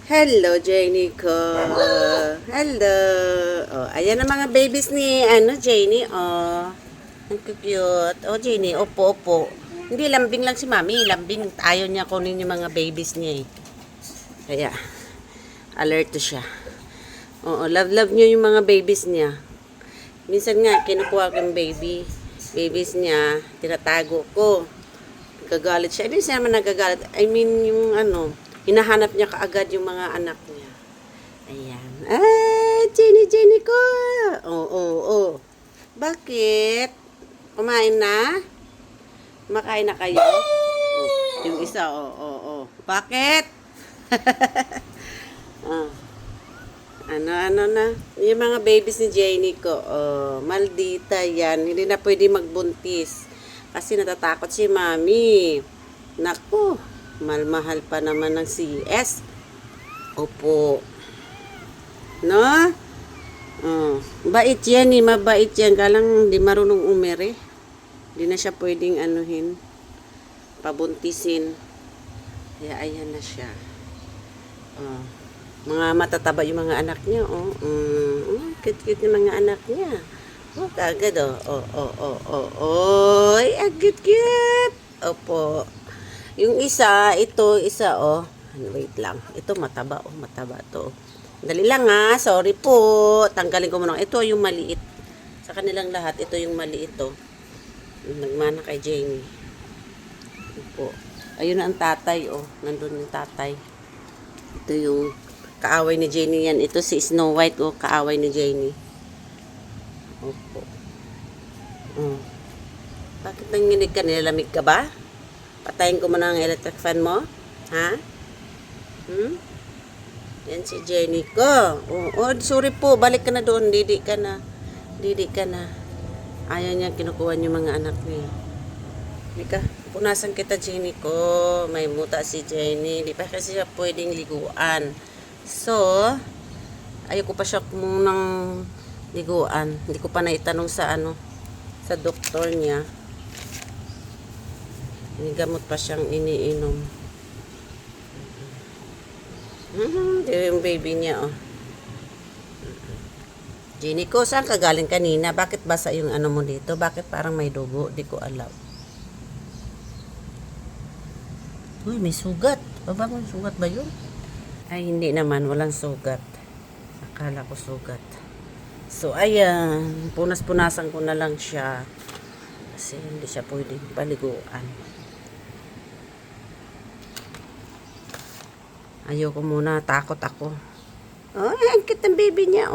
Hello, Jenny ko. Hello. Oh, ayan ang mga babies ni, Jenny. Oh, ang cute. Oh, Jenny, opo, opo. Hindi, lambing lang si Mami. Lambing. Ayaw niya kunin yung mga babies niya eh. Kaya, alert to siya. Oo, love niya yung mga babies niya. Minsan nga, kinukuha ko yung babies niya, tinatago ko. Nagagalit siya. Minsan naman nagagalit. I mean, yung hinahanap niya kaagad yung mga anak niya. Ayan. Ay, Jenny ko. Oo. Bakit? Kumain na? Kumakain na kayo? Oh, yung isa, oo. Bakit? Oh. Ano na? Yung mga babies ni Jenny ko, maldita yan. Hindi na pwede magbuntis. Kasi natatakot si Mami. Naku, mahal pa naman ng CS. Opo. No? Bait yan eh, mabait yan. Kalang di marunong umere. Di na siya pwedeng pabuntisin. Kaya ayan na siya. Mga matataba yung mga anak niya, cute yung mga anak niya. Kagad, Oy, cute. Opo. Yung isa, wait lang. Ito mataba, mataba to. Dali lang sorry po. Tanggalin ko muna. Ito yung maliit. Sa kanilang lahat, ito yung maliit to. Nagmana kay Jenny. Opo. Ayun na ang tatay, nandun yung tatay. Ito yung kaaway ni Jenny yan. Ito si Snow White, kaaway ni Jenny. Opo. Bakit nanginig ka? Nilalamig ka ba? Patayin ko muna ang electric fan mo? Ha? Yan si Jenny ko. Sorry po. Balik ka na doon. Didi ka na. Ayaw niya kinukuha yung mga anak niya. Halika. Punasan kita, Jenny ko. May muta si Jenny. Di pa kasi siya pwedeng liguan. So, ayoko pa siya munang liguan. Hindi ko pa naitanong sa sa doktor niya. May gamot pa siyang iniinom. Yung baby niya, Jenny ko, saan ka galing kanina? Bakit basa yung mo dito? Bakit parang may dugo? Di ko alam. Uy, may sugat. Baba mo, sugat ba yun? Ay, hindi naman. Walang sugat. Akala ko sugat. So, ayan. Punas-punasan ko na lang siya. Kasi hindi siya pwedeng paliguan. Ayoko muna. Takot ako. Ang cute ng baby niya.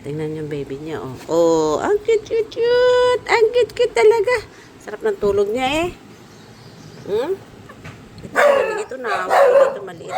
Tingnan yung baby niya, ang cute. Ang cute talaga. Sarap ng tulog niya, Ito maliit na. Ito maliit.